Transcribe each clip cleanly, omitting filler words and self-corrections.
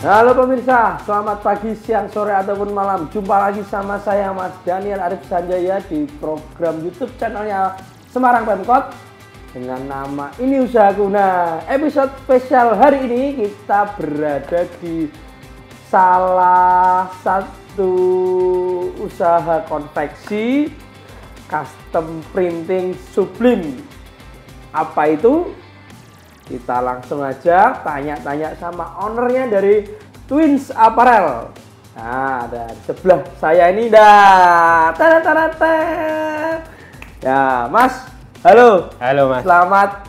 Halo pemirsa, selamat pagi, siang, sore, ataupun malam. Jumpa lagi sama saya Mas Daniel Arif Sanjaya di program YouTube channelnya Semarang Pemkot dengan nama Ini Usahaku. Nah, episode spesial hari ini kita berada di salah satu usaha konveksi custom printing Sublime. Apa itu? Kita langsung aja tanya-tanya sama ownernya dari Twins Apparel. Nah, dan sebelah saya ini ya, Mas. Halo. Halo, Mas. Selamat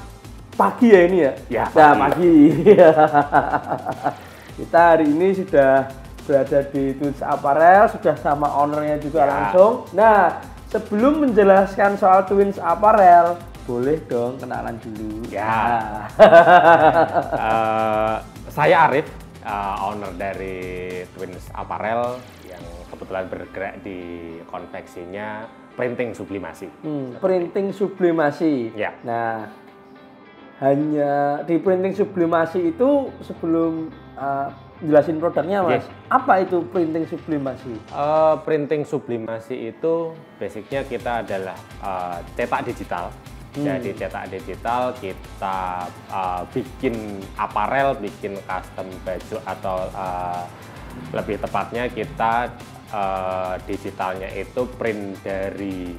pagi ya ini ya? Ya, pagi. Kita hari ini sudah berada di Twins Apparel, sudah sama ownernya juga langsung. Nah, sebelum menjelaskan soal Twins Apparel, boleh dong kenalan dulu. Ya. Saya Arif, owner dari Twins Apparel yang kebetulan bergerak di konveksinya printing sublimasi. Printing sublimasi. Ya. Nah, hanya di printing sublimasi itu sebelum jelasin produknya, Mas. Apa itu printing sublimasi? Printing sublimasi itu basicnya kita adalah cetak digital. Jadi cetak digital kita bikin aparel, bikin custom baju atau lebih tepatnya kita digitalnya itu print dari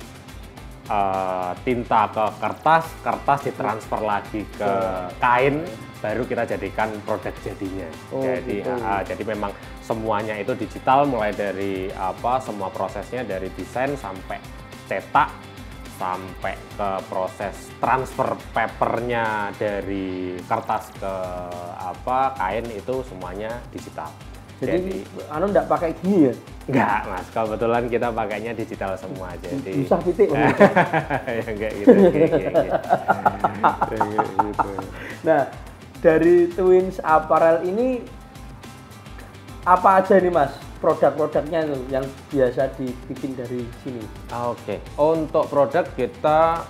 tinta ke kertas, kertas ditransfer lagi ke kain, baru kita jadikan produk jadinya. Jadi memang semuanya itu digital, mulai dari semua prosesnya dari desain sampai cetak, sampai ke proses transfer papernya dari kertas ke kain, itu semuanya digital. Jadi enggak pakai gini ya? Enggak, Mas. Kebetulan kita pakainya digital semua. Jadi susah pitik. Ya enggak gitu. Nah, dari Twins Apparel ini apa aja nih, Mas? Produk-produknya itu yang biasa dibikin dari sini. Oke. Untuk produk kita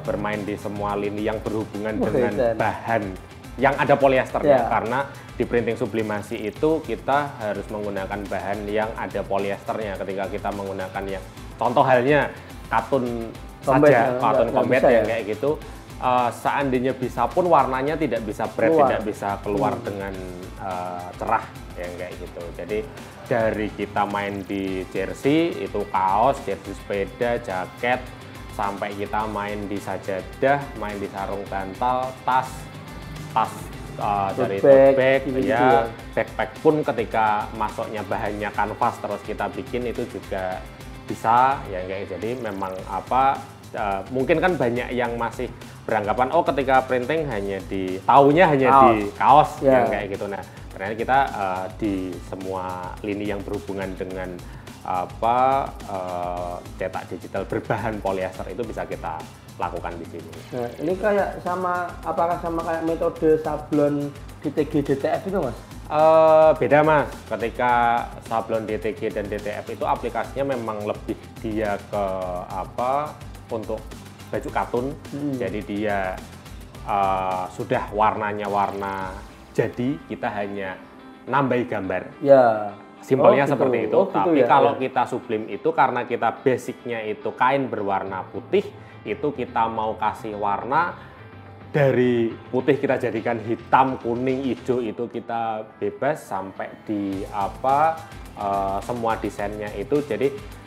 bermain di semua lini yang berhubungan dengan bahan yang ada polyesternya, karena di printing sublimasi itu kita harus menggunakan bahan yang ada polyesternya. Ketika kita menggunakan yang contoh halnya katun saja, katun combat yang kayak gitu, seandainya bisa pun warnanya tidak bisa bright, tidak bisa keluar dengan cerah yang kayak gitu. Jadi dari kita main di jersey, itu kaos, jersey sepeda, jaket, sampai kita main di sajadah, main di sarung bantal, tas dari tote bag, ya, backpack pun ketika masuknya bahannya kanvas terus kita bikin itu juga bisa ya kayak. Jadi memang mungkin kan banyak yang masih beranggapan ketika printing hanya di kaos yang kayak gitu. Nah, ternyata kita di semua lini yang berhubungan dengan cetak digital berbahan polyester itu bisa kita lakukan di sini. Nah, ini apakah sama kayak metode sablon DTG DTF itu, Mas? Beda, Mas. Ketika sablon DTG dan DTF itu aplikasinya memang lebih dia ke untuk baju katun. Jadi dia sudah warnanya warna jadi, kita hanya nambahi gambar. Ya. Simpelnya seperti itu. Tapi kalau kita sublim itu karena kita basicnya itu kain berwarna putih, itu kita mau kasih warna dari putih kita jadikan hitam, kuning, hijau, itu kita bebas sampai di semua desainnya itu. Jadi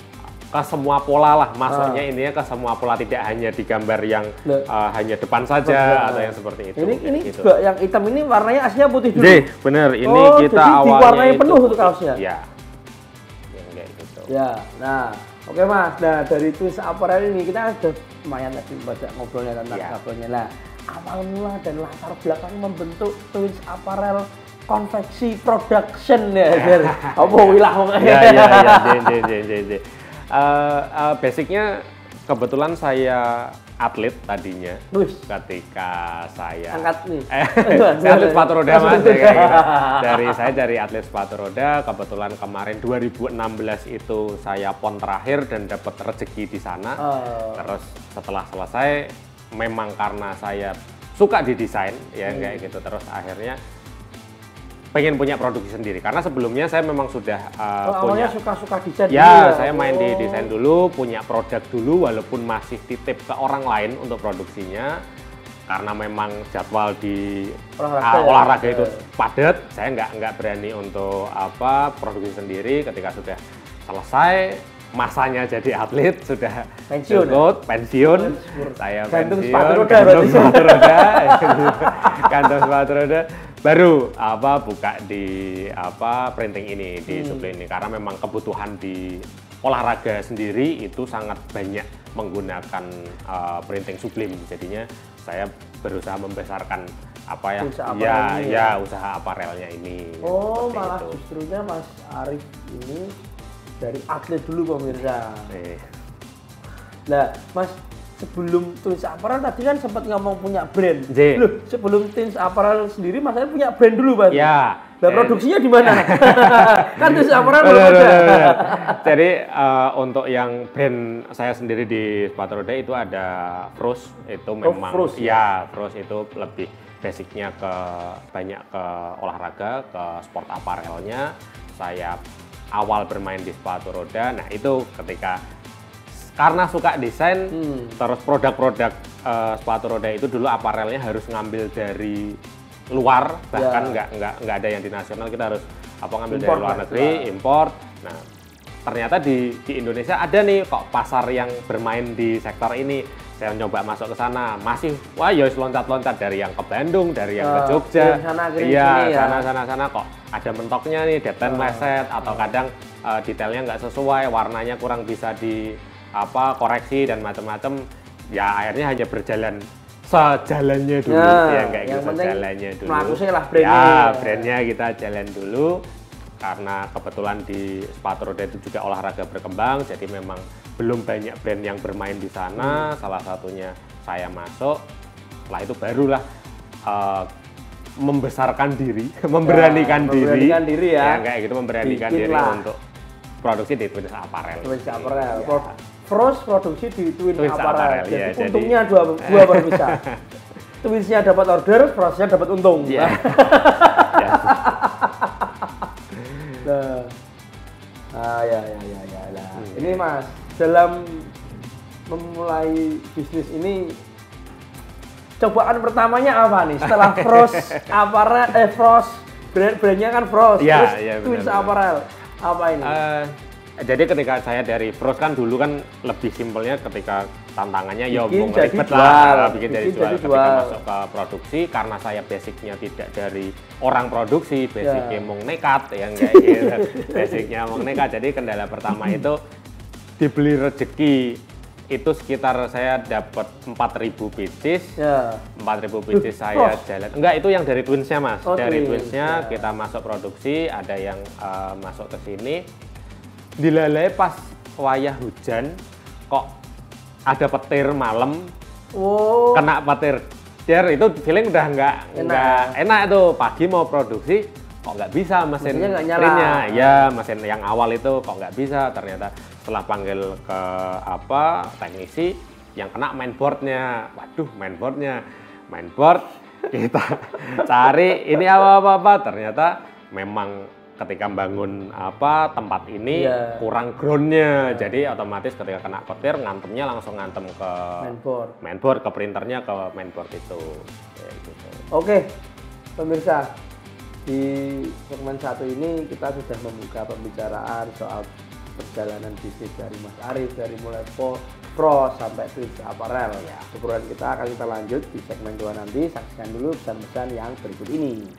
ke semua pola lah, masuknya intinya ke semua pola, tidak hanya di gambar yang hanya depan saja atau yang seperti itu. Ini gitu. Yang hitam ini warnanya aslinya putih dulu. Bener, ini kita jadi awalnya diwarnai penuh itu kaosnya. Ya, yang kayak gitu. Ya, nah, oke Mas. Nah, dari Twins Apparel ini kita udah lumayan tadi baca ngobrolnya tentang kabelnya. Nah, awal mula dan latar belakang membentuk Twins Apparel konveksi production ya. Apa wilah pokoknya. Ya. Basicnya kebetulan saya atlet tadinya. Ketika saya saya atlet sepatu roda, Mas. Saya dari atlet sepatu roda, kebetulan kemarin 2016 itu saya pon terakhir dan dapat rezeki di sana. Terus setelah selesai, memang karena saya suka di desain ya kayak gitu, terus akhirnya pengen punya produksi sendiri karena sebelumnya saya memang sudah awalnya suka-suka desain ya, dulu ya? Saya main di desain dulu, punya produk dulu walaupun masih titip ke orang lain untuk produksinya karena memang jadwal di olahraga itu padat, saya nggak berani untuk produksi sendiri. Ketika sudah selesai masanya jadi atlet, sudah pensiun, saya gantung pensiun, gantung sepatu roda, baru buka di printing ini di Sublime ini karena memang kebutuhan di olahraga sendiri itu sangat banyak menggunakan printing Sublime, jadinya saya berusaha membesarkan usaha aparelnya ini. Oh, malah justrunya Mas Arif ini dari atlet dulu pemirsa. Nah, Mas, sebelum Twins Apparel tadi kan sempat ngomong punya brand. Loh, sebelum Twins Apparel sendiri Mas Arif punya brand dulu, Pak? Ya. Nah, produksinya di mana? Kan Twins Apparel belum ada. Jadi untuk yang brand saya sendiri di sepatu roda itu ada Frost, itu memang Frost itu lebih basicnya banyak ke olahraga, ke sport apparelnya. Saya awal bermain di sepatu roda, nah itu ketika karena suka desain, terus produk-produk sepatu roda itu dulu aparelnya harus ngambil dari luar, bahkan nggak ada yang di nasional, kita harus ngambil import dari luar negeri, import. Nah ternyata di Indonesia ada nih kok pasar yang bermain di sektor ini. Saya nyoba masuk ke sana, masih loncat-loncat dari yang ke Bandung, dari yang ke Jogja, sana kok ada mentoknya nih, deadline meleset atau kadang detailnya nggak sesuai, warnanya kurang bisa koreksi dan macam-macam. Ya akhirnya hanya berjalan sejalannya dulu, sejalannya dulu. Lah brandnya. Brandnya kita jalan dulu. Karena kebetulan di sepatu roda itu juga olahraga berkembang, jadi memang belum banyak brand yang bermain di sana. Salah satunya saya masuk, setelah itu barulah membesarkan diri, memberanikan diri ya kayak gitu, memberanikan diri untuk produksi di Twins Apparel. Twins Apparel. Frost produksi di Twins Apparel. Jadi untungnya dua berpisah. Twinsnya dapat order, Frostnya dapat untung. Ini Mas, dalam memulai bisnis ini cobaan pertamanya apa nih? Setelah Frost Apparel, Frost brandnya kan Frost, terus Twins Apparel apa ini? Jadi ketika saya dari Frost kan dulu kan lebih simpelnya ketika tantangannya bikin jadi jual. Ketika masuk ke produksi karena saya basicnya tidak dari orang produksi, basicnya mau nekat yang kayak gitu. Basicnya mau nekat, jadi kendala pertama itu dibeli rezeki itu sekitar saya dapat 4.000 pieces. 4.000 pieces saya jalan. Enggak, itu yang dari Twinsnya Mas. Dari Twinsnya kita masuk produksi, ada yang masuk ke sini. Dilalai pas wayah hujan kok ada petir malam, kena petir der, itu feeling udah nggak enak tuh. Pagi mau produksi kok nggak bisa mesinnya, mesin yang awal itu kok nggak bisa. Ternyata setelah panggil ke teknisi, yang kena mainboardnya. Waduh, mainboard kita cari ini apa ternyata memang ketika bangun tempat ini kurang groundnya, jadi otomatis ketika kena petir ngantemnya langsung ngantem ke mainboard, ke printernya, ke mainboard itu. Gitu. Oke, pemirsa, di segmen 1 ini kita sudah membuka pembicaraan soal perjalanan bisnis dari Mas Arif, dari mulai Frost sampai Twins Apparel. Obrolan kita akan kita lanjut di segmen 2 nanti. Saksikan dulu pesan-pesan yang berikut ini.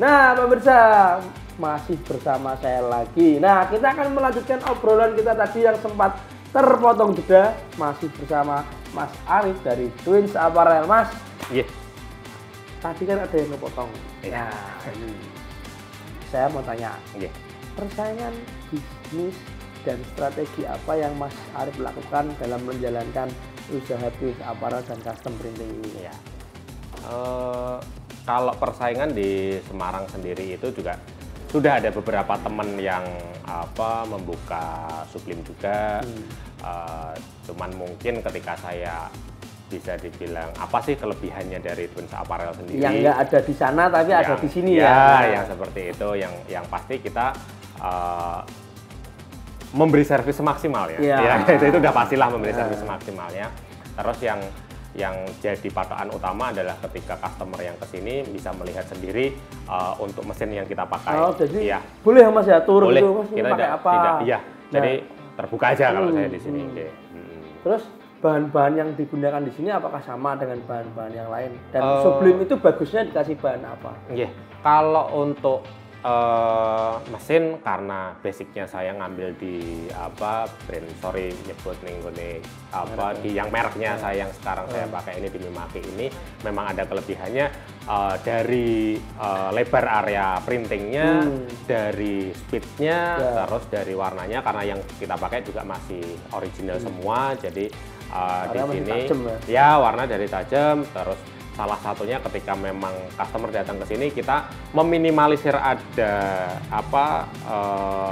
Nah, pemirsa, masih bersama saya lagi. Nah, kita akan melanjutkan obrolan kita tadi yang sempat terpotong jeda. Masih bersama Mas Arif dari Twins Apparel. Mas, tadi kan ada yang kepotong. Ya, ini saya mau tanya. Persaingan bisnis dan strategi apa yang Mas Arif lakukan dalam menjalankan usaha Twins Apparel dan custom printing ini? Ya. Kalau persaingan di Semarang sendiri itu juga sudah ada beberapa teman yang membuka sublim juga. Cuman mungkin ketika saya bisa dibilang apa sih kelebihannya dari Twins Apparel sendiri? Yang nggak ada di sana tapi ada di sini ya. Yang seperti itu, yang pasti kita memberi servis semaksimal ya. Itu udah pastilah memberi servis semaksimalnya. Terus yang jadi patokan utama adalah ketika customer yang kesini bisa melihat sendiri untuk mesin yang kita pakai. Oh, jadi boleh ya Mas ya turun itu Mas kita pakai apa? Jadi terbuka aja kalau saya di sini. Terus bahan-bahan yang digunakan di sini apakah sama dengan bahan-bahan yang lain? Dan sublim itu bagusnya dikasih bahan apa? Kalau untuk mesin, karena basicnya saya ngambil di brand, nyebut di yang mereknya saya yang sekarang saya pakai ini di Mimaki ini memang ada kelebihannya dari lebar area printingnya, dari speednya, terus dari warnanya, karena yang kita pakai juga masih original semua, jadi di sini warna dari tajam. Terus salah satunya ketika memang customer datang ke sini, kita meminimalisir ada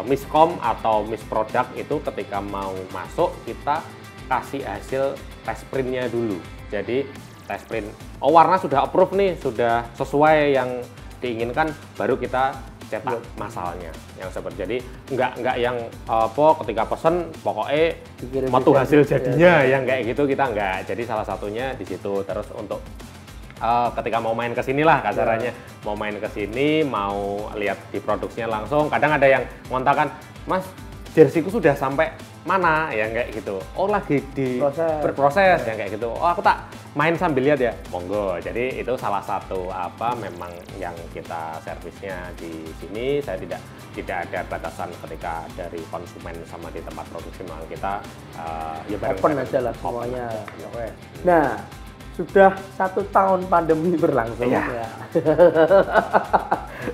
miskom atau misproduk itu ketika mau masuk kita kasih hasil test printnya dulu. Jadi test print, warna sudah approve nih, sudah sesuai yang diinginkan, baru kita cetak masalnya yang seperti. Jadi nggak yang ketika pesen pokoknya metu hasil jadinya yang kayak gitu, kita nggak. Jadi salah satunya di situ. Terus untuk ketika mau main ke sini lah kasarannya, mau main ke sini, mau lihat di produksinya langsung. Kadang ada yang ngontakan, Mas, jerseyku sudah sampai mana, yang kayak gitu. Oh, lagi berproses yang kayak gitu. Oh, aku tak main sambil lihat ya, monggo. Jadi itu salah satu memang yang kita servisnya di sini. Saya tidak ada batasan ketika dari konsumen sama di tempat produksi, memang kita open aja lah semuanya. Nah, sudah 1 tahun pandemi berlangsung ya.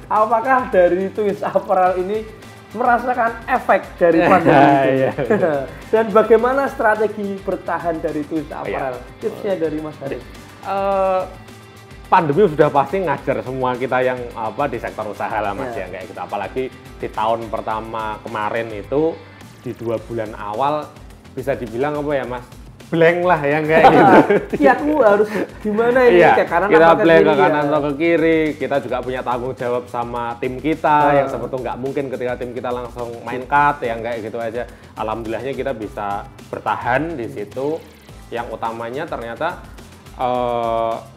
Apakah dari Twins Apparel ini merasakan efek dari pandemi itu? Dan bagaimana strategi bertahan dari Twins Apparel? Tipsnya dari Mas Arif. Pandemi sudah pasti ngajar semua kita yang di sektor usaha lah Mas, yang kayak gitu. Apalagi di tahun pertama kemarin itu, di 2 bulan awal bisa dibilang Mas, blank lah yang kayak gitu. Aku harus gimana ini ke kanan kita atau ke blank kiri, ke kanan atau ke kiri. Kita juga punya tanggung jawab sama tim kita yang sebetulnya nggak mungkin ketika tim kita langsung main cut yang kayak gitu aja. Alhamdulillahnya kita bisa bertahan di situ. Yang utamanya ternyata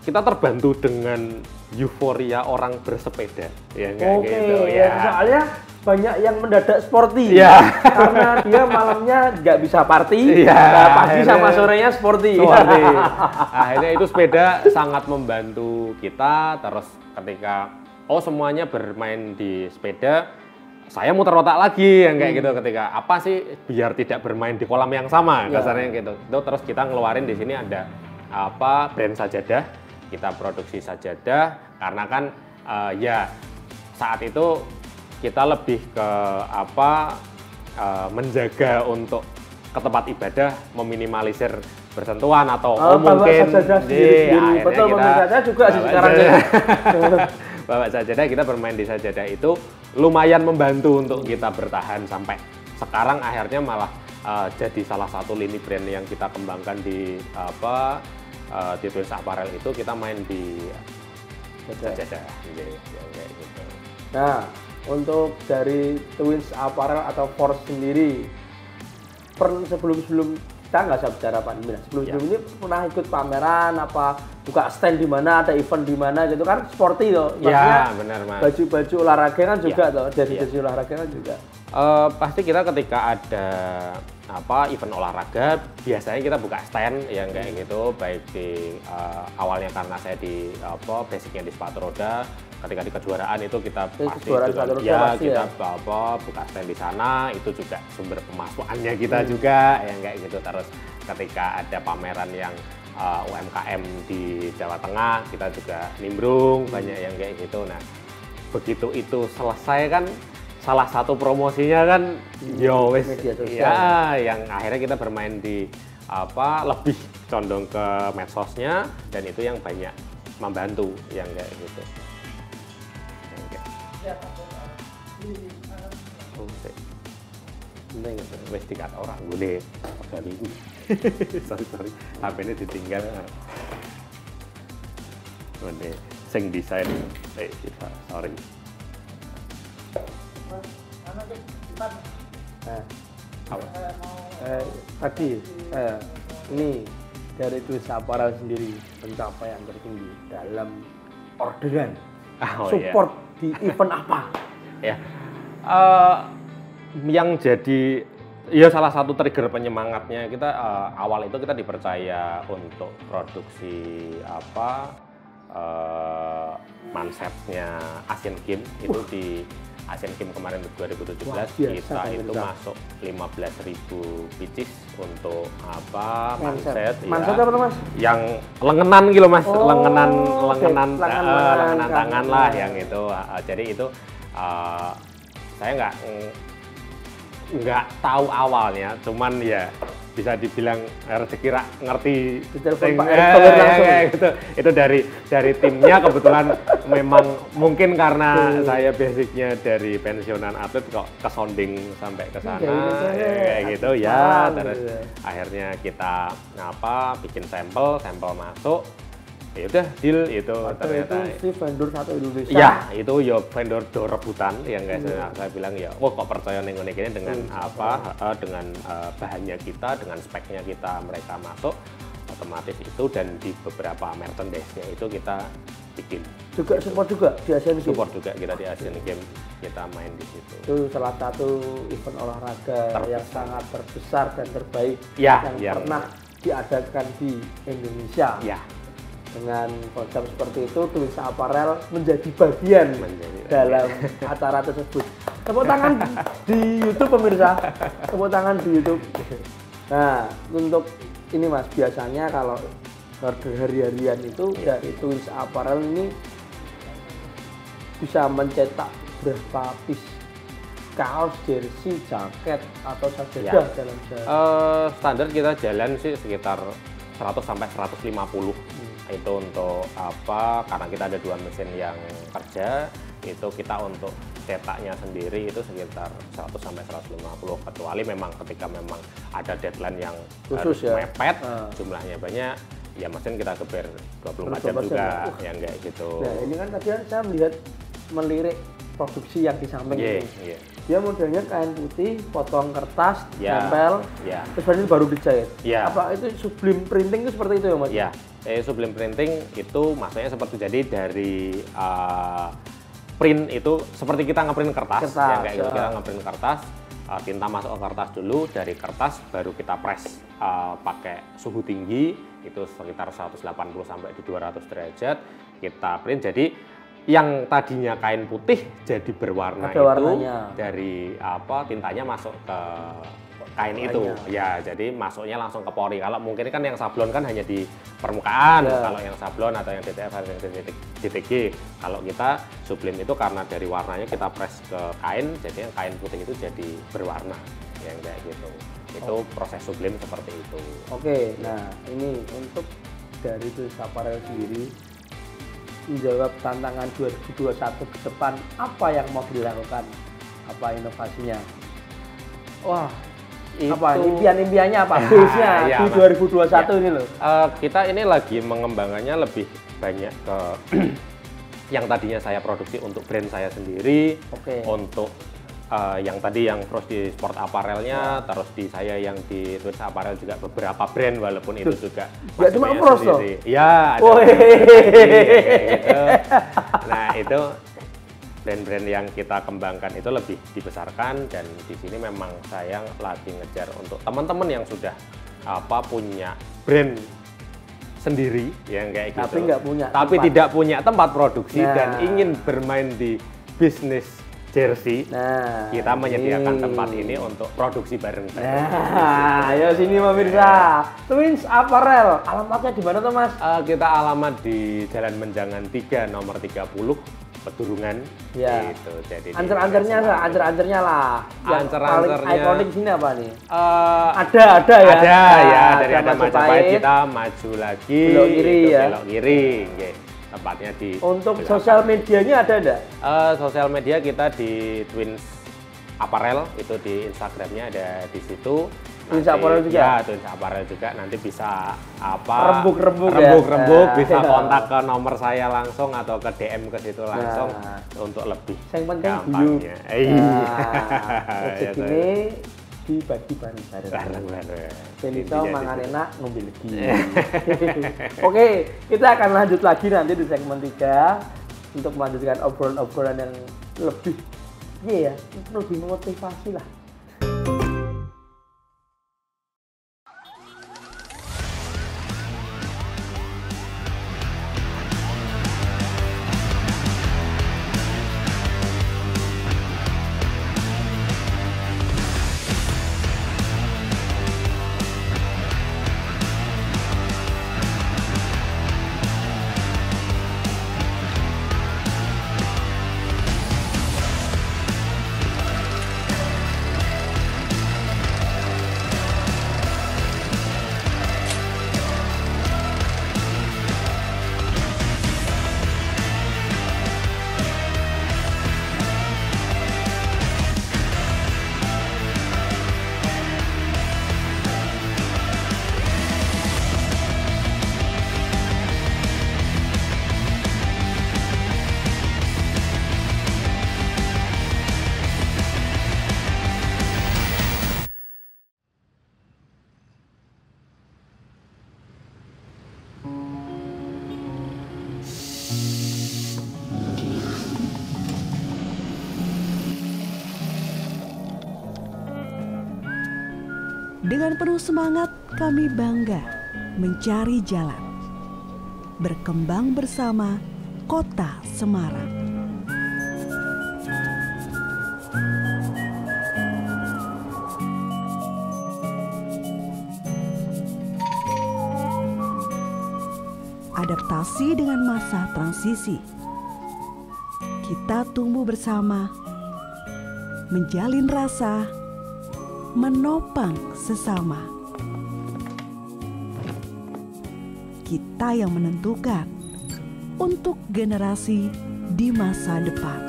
kita terbantu dengan euforia orang bersepeda yang kayak gitu ya. Soalnya banyak yang mendadak sporty karena dia malamnya nggak bisa party, pagi sama sorenya sporty. Akhirnya itu sepeda sangat membantu kita. Terus ketika semuanya bermain di sepeda, saya muter otak lagi yang kayak gitu, ketika apa sih biar tidak bermain di kolam yang sama kasarnya gitu. Terus kita ngeluarin di sini ada brand sajadah, kita produksi sajadah karena kan saat itu kita lebih ke menjaga untuk ke tempat ibadah, meminimalisir bersentuhan atau mungkin betul, kita juga sekarang bawa sajadah, kita bermain di sajadah itu lumayan membantu untuk kita bertahan sampai sekarang. Akhirnya malah jadi salah satu lini brand yang kita kembangkan di di Twins Apparel itu, kita main di sajadah kayak gitu. Nah, untuk dari Twins Apparel atau Force sendiri, sebelum kita nggak usah bicara pandemi, sebelum ini pernah ikut pameran apa, buka stand di mana, ada event di mana gitu kan, sporty loh. Iya, benar Mas. Baju-baju olahraga kan juga toh, jadi olahraga kan juga. Pasti kita ketika ada event olahraga, biasanya kita buka stand yang kayak gitu, baik di awalnya karena saya di basicnya di sepatu roda. Ketika di kejuaraan itu kita pasti juga, kita buka stand di sana, itu juga sumber pemasukannya kita juga yang kayak gitu. Terus ketika ada pameran yang UMKM di Jawa Tengah, kita juga nimbrung banyak yang kayak gitu. Nah, begitu itu selesai kan, salah satu promosinya kan wes ya, yang akhirnya kita bermain di lebih condong ke medsosnya, dan itu yang banyak membantu yang kayak gitu. Wes tiga orang boleh kali ini. sorry HP ini ditinggal. Boleh sing desain sorry. Tadi ini dari Twins Apparel sendiri pencapaian tertinggi dalam orderan support di event apa? Ya, yang jadi salah satu trigger penyemangatnya kita awal itu kita dipercaya untuk produksi mansetnya Asian Games itu di Asian Games kemarin 2017. Kita itu masuk 15.000 pieces untuk manset. Manset apa Mas? Yang lengenan gitu Mas, lengenan tangan lah yang itu. Jadi itu saya nggak tahu awalnya, cuman ya bisa dibilang rezeki ngerti gitu. Itu dari timnya kebetulan memang mungkin karena saya basicnya dari pensiunan atlet kok kesounding sampai ke sana kayak gitu ya. Terus akhirnya kita bikin sampel masuk. Ya udah deal itu ternyata itu vendor satu Indonesia. Ya, itu ya vendor do rebutan yang guys saya bilang ya, kok percaya ning ngene dengan dengan bahannya kita, dengan speknya kita mereka masuk otomatis itu, dan di beberapa merchandise-nya itu kita bikin. Juga support juga di Asian Games. Support juga kita di Asian Games, kita main di situ. Itu salah satu event olahraga yang sangat terbesar dan terbaik yang pernah diadakan di Indonesia. Ya. Dengan konsep seperti itu, Twins Apparel menjadi bagian dalam acara tersebut. Tepuk tangan di YouTube pemirsa, tepuk tangan di YouTube. Nah, untuk ini Mas, biasanya kalau order hari-harian itu dari Twins Apparel ini bisa mencetak berapa piece kaos, jersey, jaket, atau sajadah dalam sehari? Standar kita jalan sih sekitar 100 sampai 150. Itu untuk karena kita ada 2 mesin yang kerja, itu kita untuk cetaknya sendiri itu sekitar 100 sampai 150, kecuali memang ketika memang ada deadline yang khusus mepet, jumlahnya banyak, ya mesin kita geber 24 jam juga yang kayak gitu. Nah, ini kan tadi saya melirik produksi yang di samping ini. Dia modelnya kain putih, potong kertas, tempel, terus baru dijahit. Apa itu Sublime Printing itu seperti itu ya Mas? Iya, Sublime Printing itu maksudnya seperti jadi dari print itu seperti kita ngeprint kertas yang kayak gitu. Kita ngeprint kertas, tinta masuk ke kertas dulu, dari kertas baru kita press pakai suhu tinggi itu sekitar 180 sampai di 200 derajat kita print. Jadi yang tadinya kain putih jadi berwarna itu warnanya. Dari tintanya masuk ke kain itu ya, jadi masuknya langsung ke pori. Kalau mungkin kan yang sablon kan hanya di permukaan, kalau yang sablon atau yang DTF atau yang DTG. Kalau kita Sublime itu karena dari warnanya kita press ke kain, jadi yang kain putih itu jadi berwarna yang kayak gitu. Itu proses Sublime seperti itu. Oke, nah ini untuk dari Twins Apparel sendiri menjawab tantangan 2021 ke depan, apa yang mau dilakukan, apa inovasinya? Wah, apa impian-impiannya, apa goalsnya di 2021 ini loh? Kita ini lagi mengembangkannya lebih banyak ke yang tadinya saya produksi untuk brand saya sendiri, untuk yang tadi yang cross di sport apparelnya, terus di saya yang di Twins Apparel juga beberapa brand, walaupun itu juga nggak cuma cross loh. Ya, ada gitu. Nah brand-brand yang kita kembangkan itu lebih dibesarkan, dan di sini memang saya lagi ngejar untuk teman-teman yang sudah punya brand sendiri yang kayak gitu. Tapi tidak punya tempat produksi dan ingin bermain di bisnis jersey. Kita menyediakan tempat ini untuk produksi bareng. Ayo sini pemirsa. Twins Apparel. Alamatnya di mana tuh, Mas? Kita alamat di Jalan Menjangan 3 nomor 30. Pedurungan, gitu. Jadi ancer-ancernya lah. Ancer-ancernya. Paling ikonik sini apa nih? Ada ya. Dari ada Majapahit kita maju lagi. Belok kiri ya. Belok kiri, okay. Tempatnya di. Untuk sosial medianya ada enggak? Sosial media kita di Twins Apparel, itu di Instagramnya ada di situ. Twins Apparel juga? Ya, Twins Apparel juga. Nanti bisa rembuk bisa kontak ke nomor saya langsung atau ke DM ke situ langsung untuk lebih gampangnya. Ini dibagi bareng-bareng. Ben iso mangan enak, ngombe legi. Oke, kita akan lanjut lagi nanti di segmen 3 untuk melanjutkan obrolan-obrolan yang lebih lebih memotivasi lah. Dengan penuh semangat kami bangga mencari jalan, berkembang bersama Kota Semarang. Adaptasi dengan masa transisi. Kita tumbuh bersama, menjalin rasa, menopang sesama. Kita yang menentukan untuk generasi di masa depan.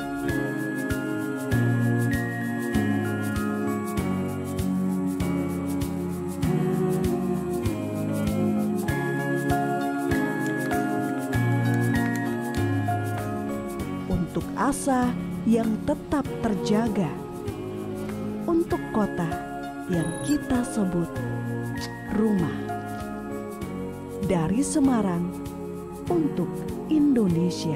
Untuk asa yang tetap terjaga, untuk kota yang kita sebut rumah. Dari Semarang untuk Indonesia.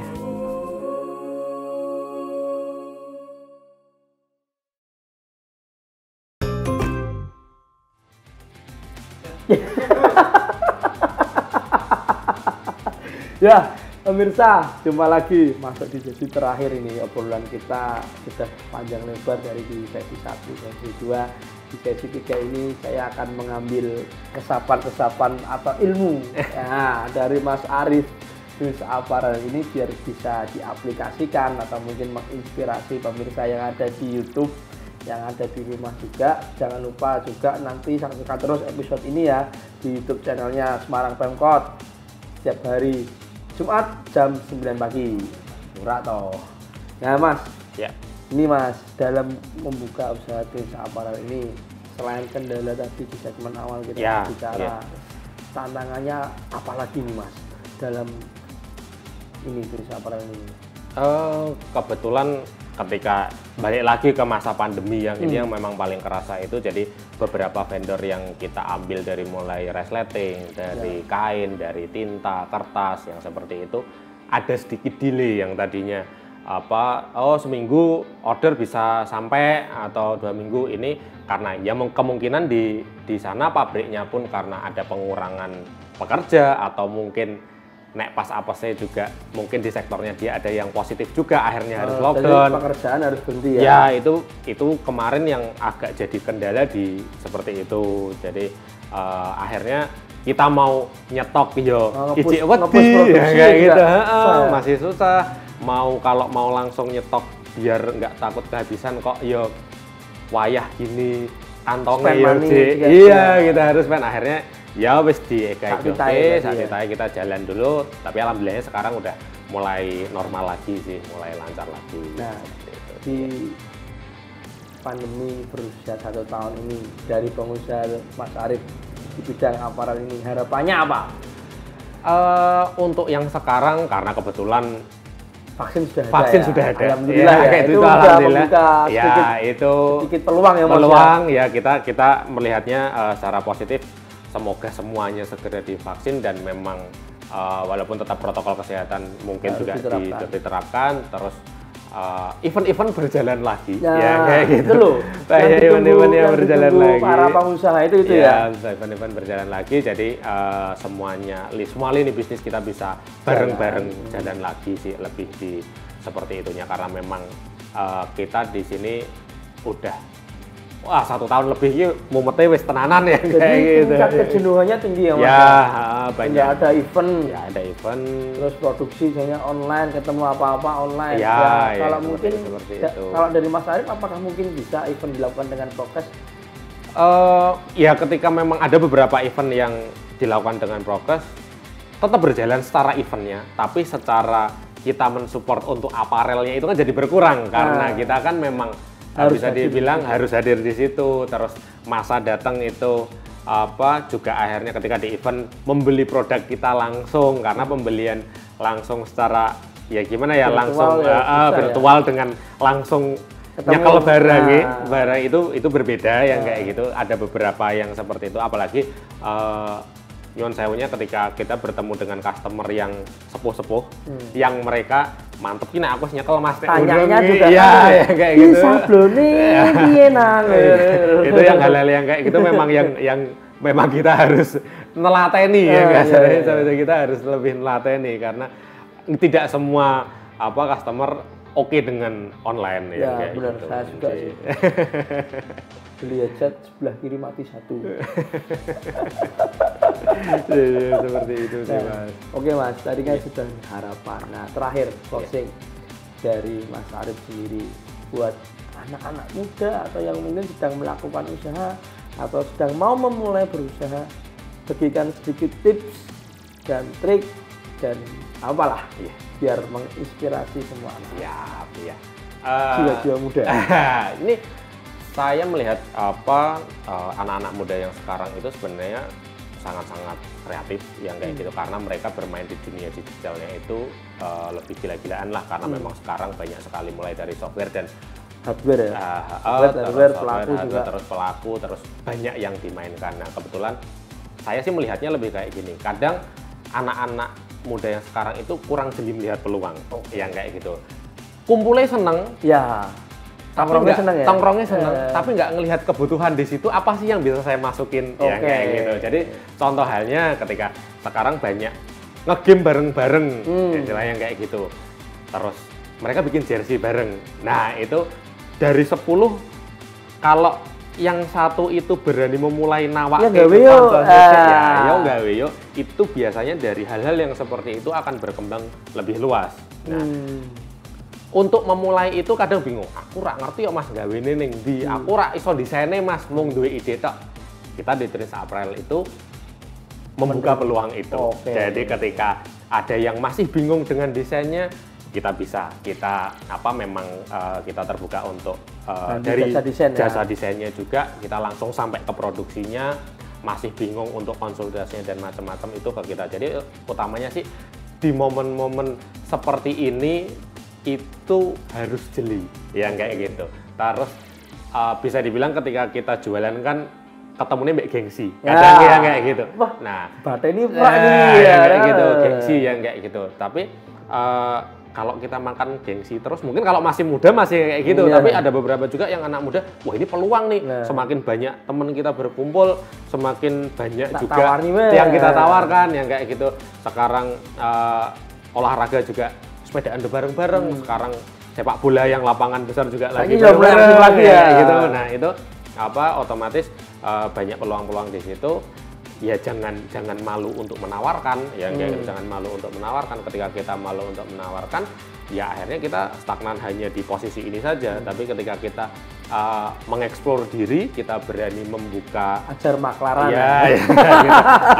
Ya, pemirsa, jumpa lagi masuk di sesi terakhir ini. Obrolan kita sudah panjang lebar dari di sesi 1, sesi 2. Di sesi 3 ini saya akan mengambil kesapan-kesapan atau ilmu dari Mas Arif Twins Apparel ini biar bisa diaplikasikan atau mungkin menginspirasi pemirsa yang ada di YouTube, yang ada di rumah juga. Jangan lupa juga nanti saksikan terus episode ini ya di YouTube channelnya Semarang Pemkot setiap hari Jumat jam 9 pagi. Murah toh. Nah Mas, ini Mas, dalam membuka usaha Twins Apparel ini, selain kendala tadi di segmen awal kita bicara, tantangannya apa lagi nih Mas dalam ini Twins Apparel ini? Kebetulan ketika balik lagi ke masa pandemi yang ini yang memang paling kerasa itu, jadi beberapa vendor yang kita ambil dari mulai resleting, dari kain, dari tinta, kertas yang seperti itu, ada sedikit delay yang tadinya seminggu order bisa sampai atau 2 minggu ini karena ya kemungkinan di sana pabriknya pun karena ada pengurangan pekerja atau mungkin nek pas apesnya juga mungkin di sektornya dia ada yang positif juga akhirnya harus lockdown. Jadi pekerjaan harus berhenti ya. Ya itu kemarin yang agak jadi kendala di seperti itu. Jadi akhirnya kita mau nyetok ijik wedi ya kayak gitu. Masih susah. Kalau mau langsung nyetok biar nggak takut kehabisan kok wayah gini kantongnya iya kita harus spend akhirnya ya wis saat kita jalan dulu tapi alhamdulillah sekarang udah mulai normal lagi sih, mulai lancar lagi. Nah, di pandemi berusia 1 tahun ini dari pengusaha Mas Arif di bidang aparel ini harapannya apa? Untuk yang sekarang karena kebetulan vaksin sudah ada. Alhamdulillah ya, itu alhamdulillah. Sedikit peluang ya kita melihatnya secara positif. Semoga semuanya segera divaksin dan memang walaupun tetap protokol kesehatan mungkin harus juga diterapkan terus event-event berjalan lagi ya kayak gitu loh. event-event yang berjalan lagi para pengusaha itu ya event-event berjalan lagi jadi semua lini bisnis kita bisa bareng-bareng jalan lagi sih lebih di seperti itunya karena memang kita di sini udah 1 tahun lebih ini mumetnya wis tenanan ya jadi kayak gitu. Tingkat kejenuhannya tinggi ya Mas. Ya, banyak. Ada event. Ya, ada event. Terus produksi misalnya online, ketemu apa-apa online. Ya, kalau seperti mungkin itu. Kalau dari Mas Arif apakah mungkin bisa event dilakukan dengan prokes? Ya ketika memang ada beberapa event yang dilakukan dengan prokes tetap berjalan secara eventnya, tapi secara kita mensupport untuk aparelnya itu kan jadi berkurang karena kita kan memang bisa dibilang harus hadir di situ, terus masa datang itu juga akhirnya ketika di event membeli produk kita langsung karena pembelian langsung secara ya gimana ya langsung virtual dengan langsung nyekel barang itu berbeda yang kayak gitu. Ada beberapa yang seperti itu apalagi nyuwun sewunya ketika kita bertemu dengan customer yang sepuh-sepuh yang mereka mantep ini aku nyekel Mas tanyanya juga kayak gitu sablone piye nang itu yang hal-hal yang kayak gitu memang yang memang kita harus nelateni kita harus lebih nelateni karena tidak semua customer oke dengan online ya kayak benar gitu. saya juga sih beli headset sebelah kiri mati satu seperti itu sih Mas. Oke Mas, tadi kan sudah harapan. Nah terakhir closing dari Mas Arif sendiri buat anak-anak muda atau yang mungkin sedang melakukan usaha atau sedang mau memulai berusaha, bagikan sedikit tips dan trik dan apalah biar menginspirasi semua anak. Jiwa-jiwa muda. Ini saya melihat anak-anak muda yang sekarang itu sebenarnya sangat-sangat kreatif yang kayak gitu karena mereka bermain di dunia digitalnya itu lebih gila-gilaan lah karena memang sekarang banyak sekali mulai dari software dan hardware terus pelaku terus banyak yang dimainkan. Nah kebetulan saya sih melihatnya lebih kayak gini, kadang anak-anak muda yang sekarang itu kurang jeli melihat peluang yang kayak gitu, kumpulnya seneng tongkrongnya seneng tapi nggak ngelihat kebutuhan di situ apa sih yang bisa saya masukin yang kayak gitu. Jadi contoh halnya ketika sekarang banyak ngegame bareng-bareng istilahnya kayak gitu, terus mereka bikin jersey bareng. Nah itu dari 10 kalau yang satu itu berani memulai nawak gawe yo itu biasanya dari hal-hal yang seperti itu akan berkembang lebih luas. Nah untuk memulai itu kadang bingung, aku rak ngerti ya Mas gawe ning ndi, aku rak iso desainnya Mas, mung duwe ide tok. Kita di Trins Apparel itu membuka peluang itu. Jadi ketika ada yang masih bingung dengan desainnya, kita memang kita terbuka untuk dari jasa desainnya juga, kita langsung sampai ke produksinya, masih bingung untuk konsultasinya dan macam-macam itu ke kita. Jadi utamanya sih di momen-momen seperti ini itu harus jeli yang kayak gitu. Terus bisa dibilang ketika kita jualan kan ketemunya mbak gengsi, kadang yang kayak gitu. Wah, nah ini Pak ini ya, kayak gitu, gengsi yang kayak gitu. Tapi kalau kita makan gengsi terus, mungkin kalau masih muda masih kayak gitu. Tapi ada beberapa juga yang anak muda, wah ini peluang nih. Semakin banyak teman kita berkumpul, semakin banyak juga yang kita tawarkan, yang kayak gitu. Sekarang olahraga juga sepedaan bareng-bareng. Sekarang sepak bola yang lapangan besar juga lagi lagi ya. Gitu. Nah itu otomatis banyak peluang-peluang di situ. Ya jangan malu untuk menawarkan, ya jangan malu untuk menawarkan. Ketika kita malu untuk menawarkan, ya akhirnya kita stagnan hanya di posisi ini saja. Tapi ketika kita mengeksplor diri, kita berani membuka ajar maklaran. Gitu.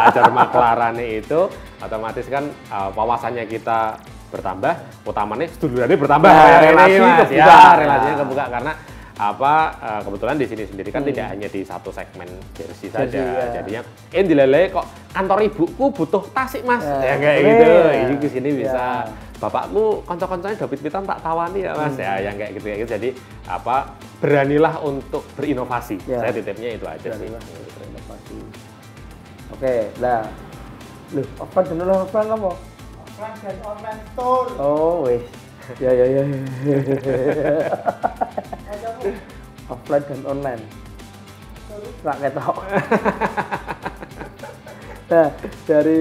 Ajar maklaran itu otomatis kan wawasannya kita bertambah, utamanya sedulurannya bertambah. Relasinya kebuka karena kebetulan di sini sendiri kan tidak hanya di satu segmen jersey saja. Jadinya dilele kok kantor ibuku butuh tasik mas, ya kayak gitu. Ini ke sini bisa. Bapakku konco-konconya David Pitan tak tawani ya mas, ya yang kayak gitu. Jadi beranilah untuk berinovasi. Saya titipnya itu aja sih. Berinovasi. Oke, lah. Offline dan offline apa? Offline dan online store. Oh, wes. Ya. Offline dan online. Tak ketok. Nah, dari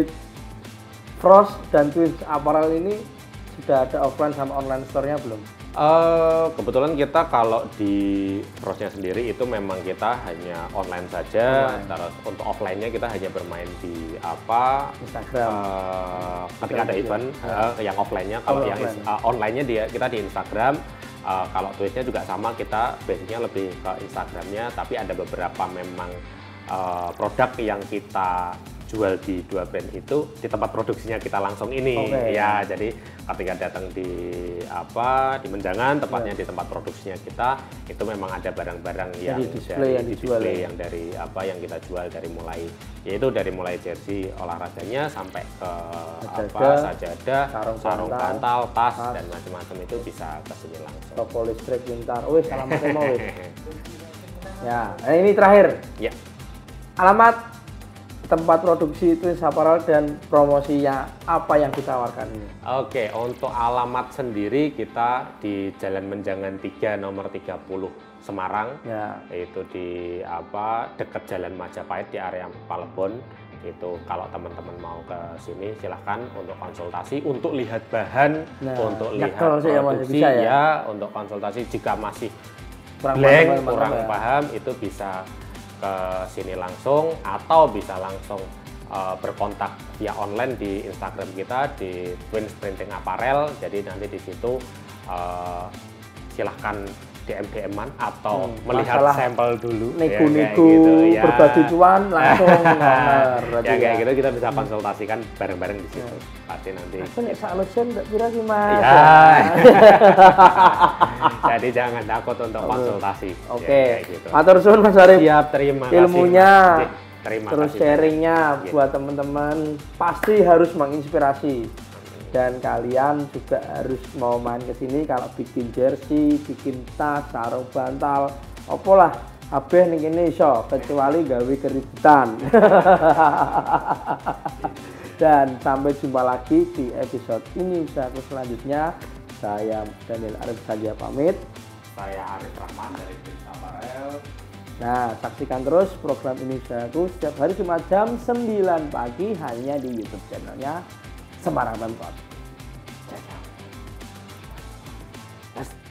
Frost dan Twins Apparel ini sudah ada offline sama online store-nya belum? Kebetulan kita kalau di Frostnya sendiri itu memang kita hanya online saja. Terus untuk offline-nya kita hanya bermain di Instagram. Ketika ada event yang offline-nya, kalau yang online-nya kita di Instagram. Kalau Twitch-nya juga sama, kita basicnya lebih ke Instagram-nya, tapi ada beberapa memang produk yang kita jual di dua brand itu di tempat produksinya kita langsung ini. Ya, jadi ketika datang di Menjangan, tepatnya di tempat produksinya kita, itu memang ada barang-barang yang display yang dari yang kita jual dari mulai jersey olahraganya sampai ke sajadah, sarung bantal, tas dan macam-macam itu bisa ke sini langsung. Toko listrik pintar. Alamatnya mau Ya, ini terakhir. Ya. Alamat tempat produksi Twins Apparel dan promosinya apa yang ditawarkan ini? Oke, untuk alamat sendiri kita di Jalan Menjangan 3 nomor 30 Semarang. Itu di dekat Jalan Majapahit di area Palebon. Itu kalau teman-teman mau ke sini silahkan untuk konsultasi, untuk lihat bahan, untuk lihat produksi untuk konsultasi jika masih kurang paham itu bisa ke sini langsung atau bisa langsung berkontak via online di Instagram kita di Twins Printing Apparel. Jadi nanti di situ silahkan DM-an atau melihat sampel dulu. Nego-nego berbagi cuan langsung kayak gitu kita bisa konsultasikan bareng-bareng di situ. Pasti nanti. Solution enggak kira sih Mas. Jadi jangan takut untuk konsultasi. Oke. Matur suwun Mas Arif. Siap, terima kasih. Ilmunya terus sharingnya buat teman-teman pasti harus menginspirasi. Dan kalian juga harus mau main ke sini kalau bikin jersey, bikin tas, sarung bantal, opolah kabeh ning kene iso kecuali gawe keributan. Dan sampai jumpa lagi di episode ini usahaku selanjutnya. Saya Daniel Arif Sanjaya pamit. Saya Arif Rahman dari Twins Apparel. Nah, saksikan terus program ini usahaku setiap hari Jumat jam 9 pagi hanya di YouTube channelnya Semarang Pemkot. Ciao.